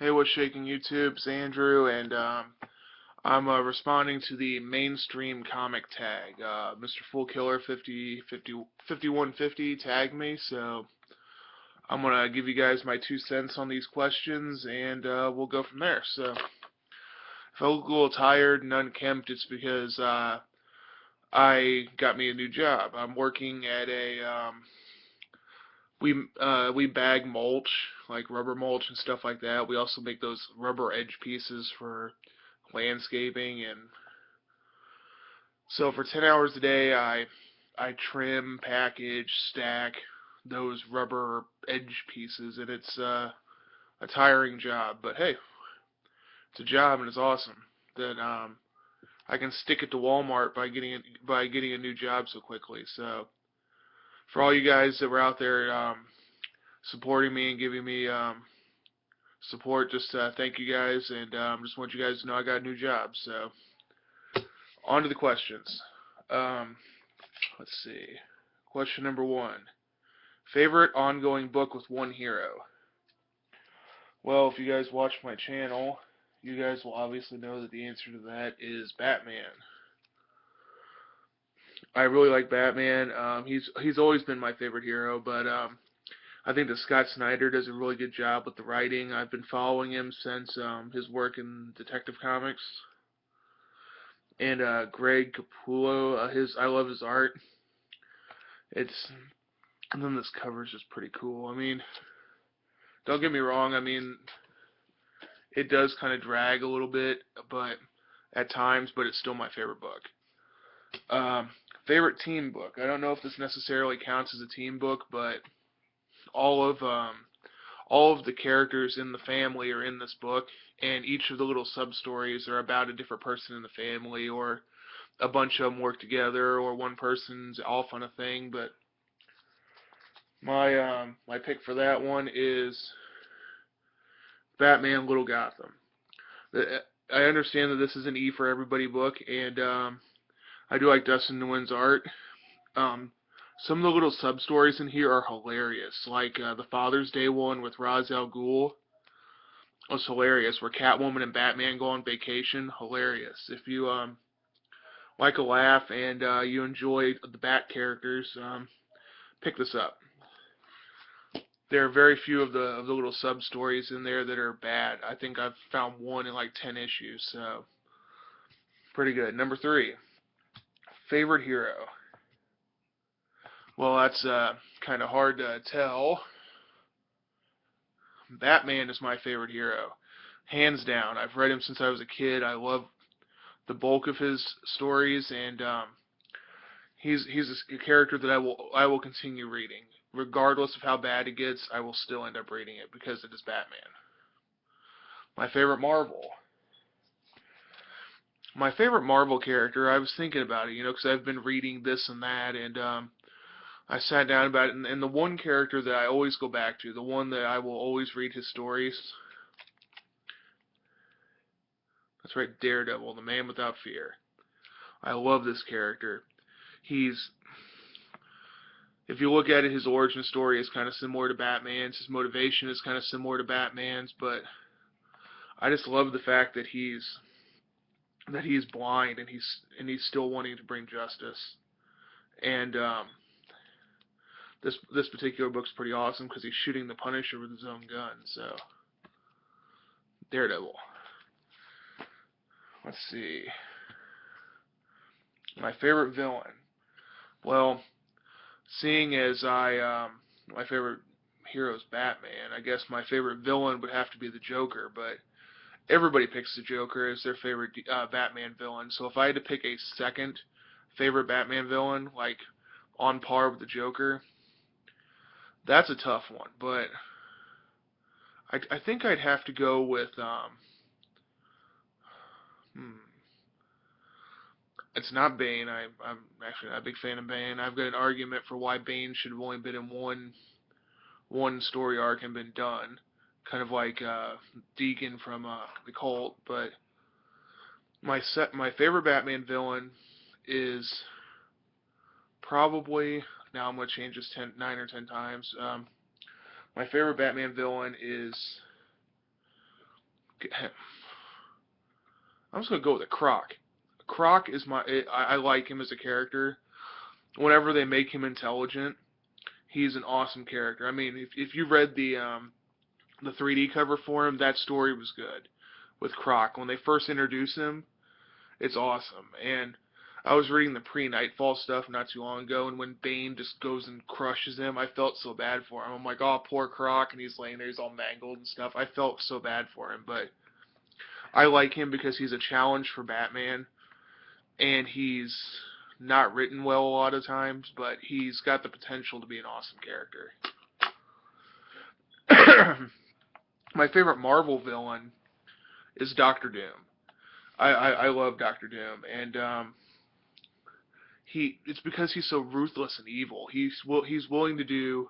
Hey, what's shaking YouTube? It's Andrew, and I'm responding to the mainstream comic tag. Mr. Full Killer 5150 tagged me, so I'm gonna give you guys my 2 cents on these questions, and we'll go from there. So, if I look a little tired and unkempt, it's because I got me a new job. I'm working at a we bag mulch, like rubber mulch and stuff like that. We also make those rubber edge pieces for landscaping, and so for 10 hours a day I trim, package, stack those rubber edge pieces, and it's a tiring job, but hey, it's a job and it's awesome that I can stick it to Walmart by getting a new job so quickly. So for all you guys that were out there supporting me and giving me support, just thank you guys, and just want you guys to know I got a new job. So on to the questions. Um, let's see. Question number one. Favorite ongoing book with one hero? Well, if you guys watch my channel, you guys will obviously know that the answer to that is Batman. I really like Batman. He's always been my favorite hero, but I think that Scott Snyder does a really good job with the writing. I've been following him since his work in Detective Comics, and Greg Capullo. I love his art. It's And then this cover is just pretty cool. I mean, don't get me wrong. I mean, it does kind of drag a little bit, but at times, but it's still my favorite book. Um, Favorite team book. I don't know if this necessarily counts as a team book, but all of um, all of the characters in the family are in this book, and each of the little sub stories are about a different person in the family, or a bunch of them work together, or one person's off on a thing. But my pick for that one is Batman Little Gotham. I understand that this is an E for everybody book, and I do like Dustin Nguyen's art. Um, some of the little sub stories in here are hilarious, like the Father's Day one with Ra's al Ghul was hilarious, where Catwoman and Batman go on vacation. Hilarious. If you like a laugh and you enjoy the Bat characters, pick this up. There are very few of the little sub stories in there that are bad. I think I've found one in like 10 issues, so pretty good. Number three, favorite hero. Well, that's kind of hard to tell. Batman is my favorite hero, hands down. I've read him since I was a kid. I love the bulk of his stories, and he's a character that I will continue reading, regardless of how bad it gets. I will still end up reading it because it is Batman. My favorite Marvel. My favorite Marvel character. I was thinking about it, because I've been reading this and that, and I sat down about it, and the one character that I always go back to, the one that I will always read his stories, that's right, Daredevil, the Man Without Fear. I love this character. He's, if you look at it, his origin story is kind of similar to Batman's. His motivation is kind of similar to Batman's, but I just love the fact that he's blind, and he's still wanting to bring justice. And this particular book's pretty awesome because he's shooting the Punisher with his own gun. So Daredevil. Let's see. My favorite villain. Well, seeing as my favorite hero is Batman, I guess my favorite villain would have to be the Joker. But everybody picks the Joker as their favorite Batman villain. So if I had to pick a second favorite Batman villain, like on par with the Joker, that's a tough one. But I think I'd have to go with hmm, it's not Bane. I'm actually not a big fan of Bane. I've got an argument for why Bane should have only been in one story arc and been done, kind of like Deacon from the Cult. But my favorite Batman villain is probably, now I'm gonna change this 9 or 10 times. My favorite Batman villain is I'm just gonna go with a Croc. Croc is I like him as a character. Whenever they make him intelligent, he's an awesome character. I mean, if you read the 3D cover for him, that story was good with Croc. When they first introduce him, it's awesome. And I was reading the pre-Nightfall stuff not too long ago, and when Bane just goes and crushes him, I felt so bad for him. I'm like, oh, poor Croc, and he's laying there, he's all mangled and stuff. I felt so bad for him, but I like him because he's a challenge for Batman, and he's not written well a lot of times, but he's got the potential to be an awesome character. My favorite Marvel villain is Doctor Doom. I love Doctor Doom, and it's because he's so ruthless and evil. He's willing to do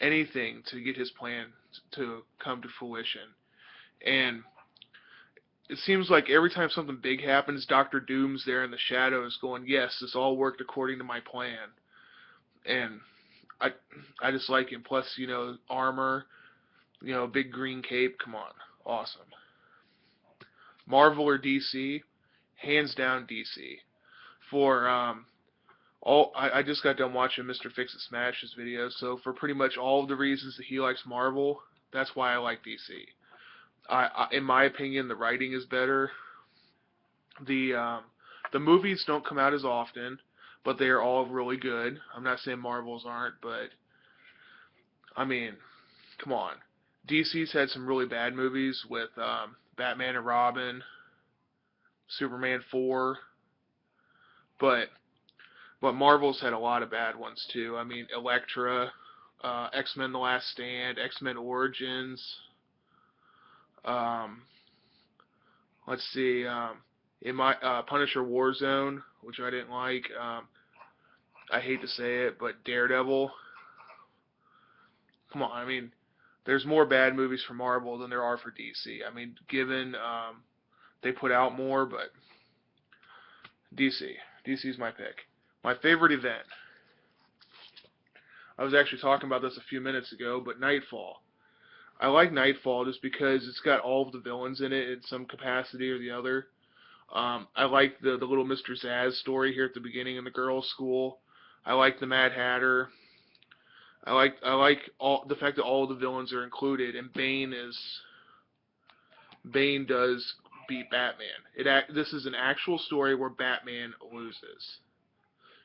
anything to get his plan to come to fruition. And it seems like every time something big happens, Doctor Doom's there in the shadows going, yes, this all worked according to my plan. And I I just like him. Plus, armor, big green cape. Come on. Awesome. Marvel or DC? Hands down DC. For I just got done watching Mr. Fix-It Smash's video, so for pretty much all of the reasons that he likes Marvel, that's why I like DC. In my opinion, the writing is better. The movies don't come out as often, but they are all really good. I'm not saying Marvel's aren't, but I mean, come on. DC's had some really bad movies with Batman and Robin, Superman 4, but Marvel's had a lot of bad ones too. I mean, Elektra, X-Men: The Last Stand, X-Men Origins. Um, let's see. In my Punisher Warzone, which I didn't like. I hate to say it, but Daredevil. Come on, I mean, there's more bad movies for Marvel than there are for DC. I mean, given they put out more, but DC. DC's my pick. My favorite event. I was actually talking about this a few minutes ago, but Nightfall. I like Nightfall just because it's got all of the villains in it in some capacity or the other. I like the little Mr. Zaz story here at the beginning in the girls' school. I like the Mad Hatter. I like all the fact that all the villains are included, and Bane does beat Batman. This is an actual story where Batman loses,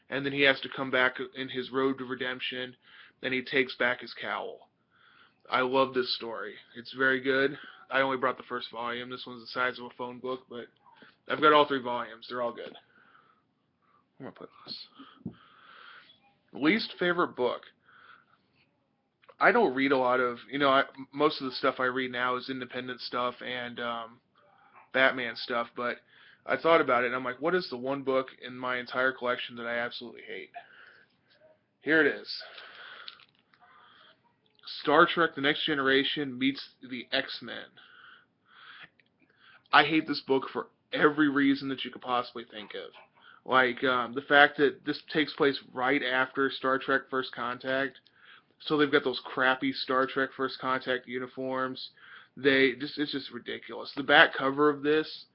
and then he has to come back in his road to redemption, and he takes back his cowl. I love this story. It's very good. I only brought the first volume. This one's the size of a phone book, but I've got all 3 volumes. They're all good. I'm gonna put this. Least favorite book. I don't read a lot of, most of the stuff I read now is independent stuff and Batman stuff, but I thought about it and I'm like, what is the one book in my entire collection that I absolutely hate? Here it is. Star Trek The Next Generation meets the X-Men. I hate this book for every reason that you could possibly think of. Like, the fact that this takes place right after Star Trek First Contact, so they've got those crappy Star Trek First Contact uniforms. It's just ridiculous. The back cover of this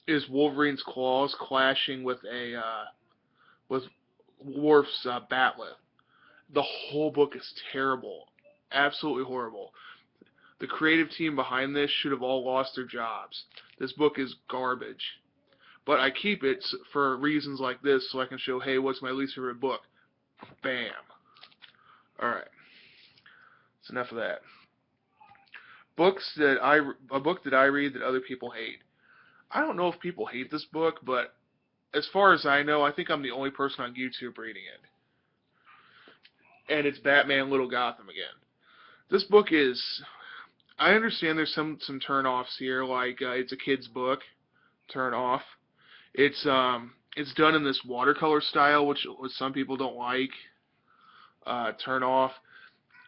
is Wolverine's claws clashing with with Worf's bat'leth. The whole book is terrible, absolutely horrible. The creative team behind this should have all lost their jobs. This book is garbage. But I keep it for reasons like this, so I can show, hey, what's my least favorite book? Bam. Alright. That's enough of that. A book that I read that other people hate. I don't know if people hate this book, but as far as I know, I think I'm the only person on YouTube reading it. And it's Batman Little Gotham again. This book is... I understand there's some turn-offs here, like it's a kid's book. Turn off. It's done in this watercolor style, which some people don't like. Turn off.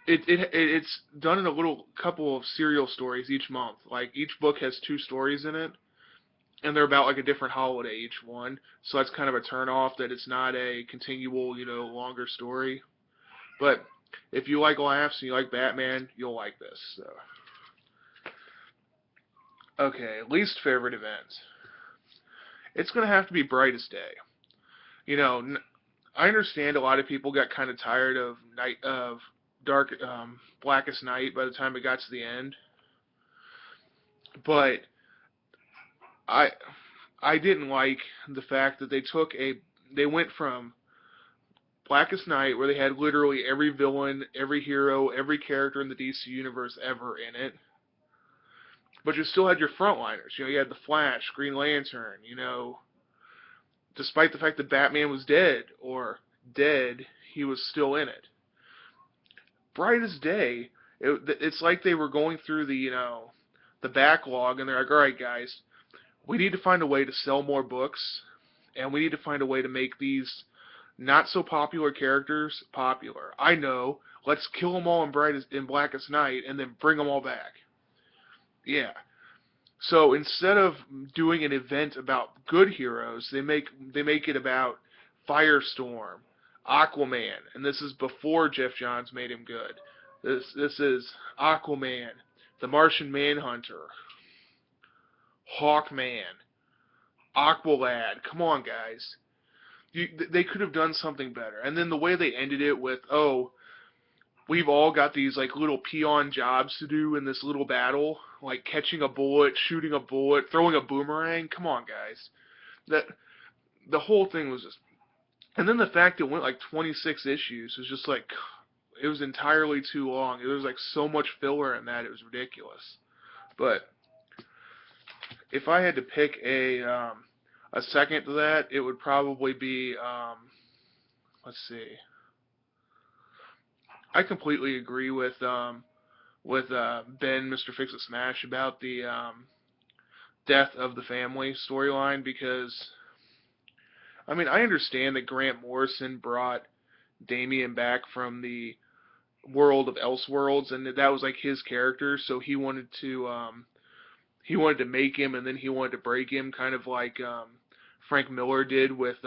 It's done in a little couple of serial stories each month. Like each book has 2 stories in it, and they're about like a different holiday each one. So that's kind of a turn off that it's not a continual, longer story. But if you like laughs and you like Batman, you'll like this. So. Okay, least favorite event. It's gonna have to be Brightest Day. You know, I understand a lot of people got kind of tired of Dark Blackest Night by the time it got to the end, but I I didn't like the fact that they went from Blackest Night, where they had literally every villain, every hero, every character in the DC universe ever in it, but you still had your frontliners. You know, you had the Flash, Green Lantern. You know, despite the fact that Batman was dead, he was still in it. Brightest Day, it's like they were going through the backlog, and they're like, all right, guys, we need to find a way to sell more books, and we need to find a way to make these not so popular characters popular. I know. Let's kill them all in Blackest Night, and then bring them all back. Yeah. So instead of doing an event about good heroes, they make it about Firestorm, Aquaman, and this is before Jeff Johns made him good. This is Aquaman, the Martian Manhunter, Hawkman, Aqualad. Come on, guys. They could have done something better. And then the way they ended it with, oh, we've all got these like little peon jobs to do in this little battle, like catching a bullet, shooting a bullet, throwing a boomerang. Come on, guys. That the whole thing was just, and then the fact it went like 26 issues was just like, it was entirely too long. It was like so much filler in that, it was ridiculous. But if I had to pick a second to that, it would probably be let's see. I completely agree with Ben, Mr. Fix It Smash, about the death of the family storyline, because I mean, I understand that Grant Morrison brought Damian back from the world of Elseworlds, and that was like his character, so he wanted to make him, and then he wanted to break him, kind of like Frank Miller did with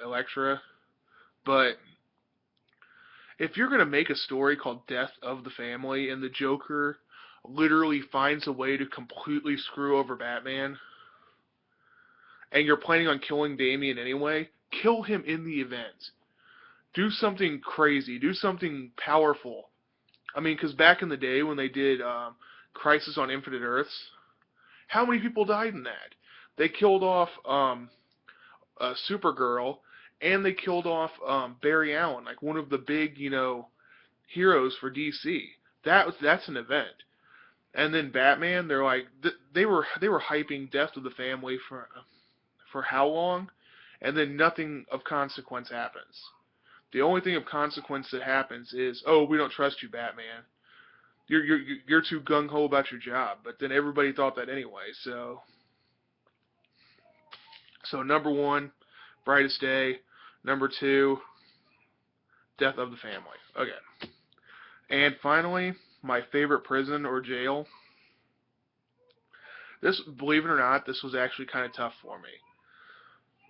Elektra. But if you're gonna make a story called Death of the Family, and the Joker literally finds a way to completely screw over Batman, and you're planning on killing Damian anyway, kill him in the event. Do something crazy. Do something powerful. I mean, because back in the day when they did Crisis on Infinite Earths, how many people died in that? They killed off Supergirl, and they killed off Barry Allen, like one of the big, heroes for DC. That's an event. And then Batman, they're like they were hyping Death of the Family for how long, and then nothing of consequence happens. The only thing of consequence that happens is, oh, we don't trust you, Batman. You're too gung ho about your job. But then everybody thought that anyway. So number one, Brightest Day. Number two, Death of the Family. Okay. And finally, my favorite prison or jail. This, believe it or not, this was actually kind of tough for me.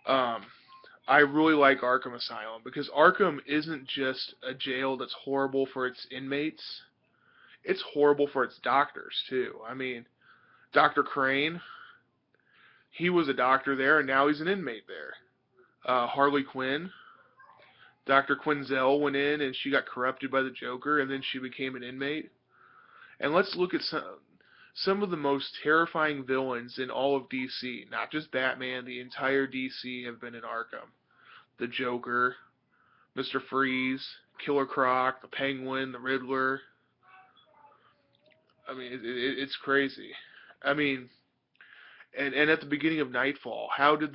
Um, I really like Arkham Asylum, because Arkham isn't just a jail that's horrible for its inmates. It's horrible for its doctors too. I mean, Dr. Crane, he was a doctor there, and now he's an inmate there. Harley Quinn, Dr. Quinzel went in and she got corrupted by the Joker, and then she became an inmate. And let's look at some of the most terrifying villains in all of DC. Not just Batman, the entire DC have been in Arkham. The Joker, Mr. Freeze, Killer Croc, the Penguin, the Riddler. I mean, it's crazy. I mean, and at the beginning of Nightfall, how did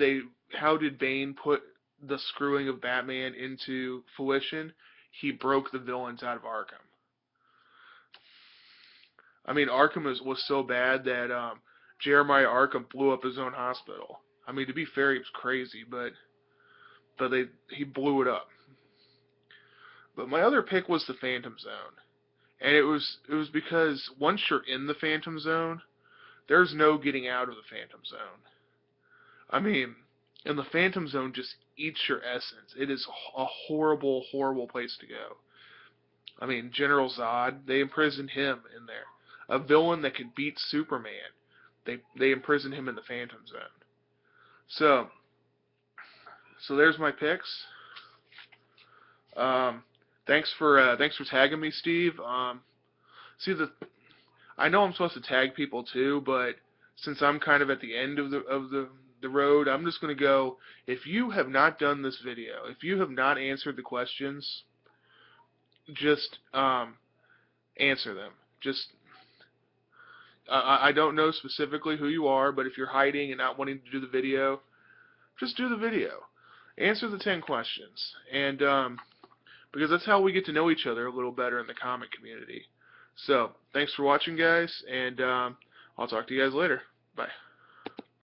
Bane put the screwing of Batman into fruition? He broke the villains out of Arkham. I mean, Arkham was so bad that Jeremiah Arkham blew up his own hospital. I mean, to be fair, he was crazy, but he blew it up. But my other pick was the Phantom Zone, and it was because once you're in the Phantom Zone, there's no getting out of the Phantom Zone. I mean, and the Phantom Zone just eats your essence. It is a horrible, horrible place to go. I mean, General Zod, they imprisoned him in there. A villain that could beat Superman. they imprisoned him in the Phantom Zone. So there's my picks. Um, thanks for tagging me, Steve. See I know I'm supposed to tag people too, but since I'm kind of at the end of the road, I'm just going to go, if you have not done this video, if you have not answered the questions, just answer them. Just I don't know specifically who you are, but if you're hiding and not wanting to do the video, just do the video. Answer the 10 questions. And because that's how we get to know each other a little better in the comic community. So, thanks for watching, guys, and I'll talk to you guys later. Bye.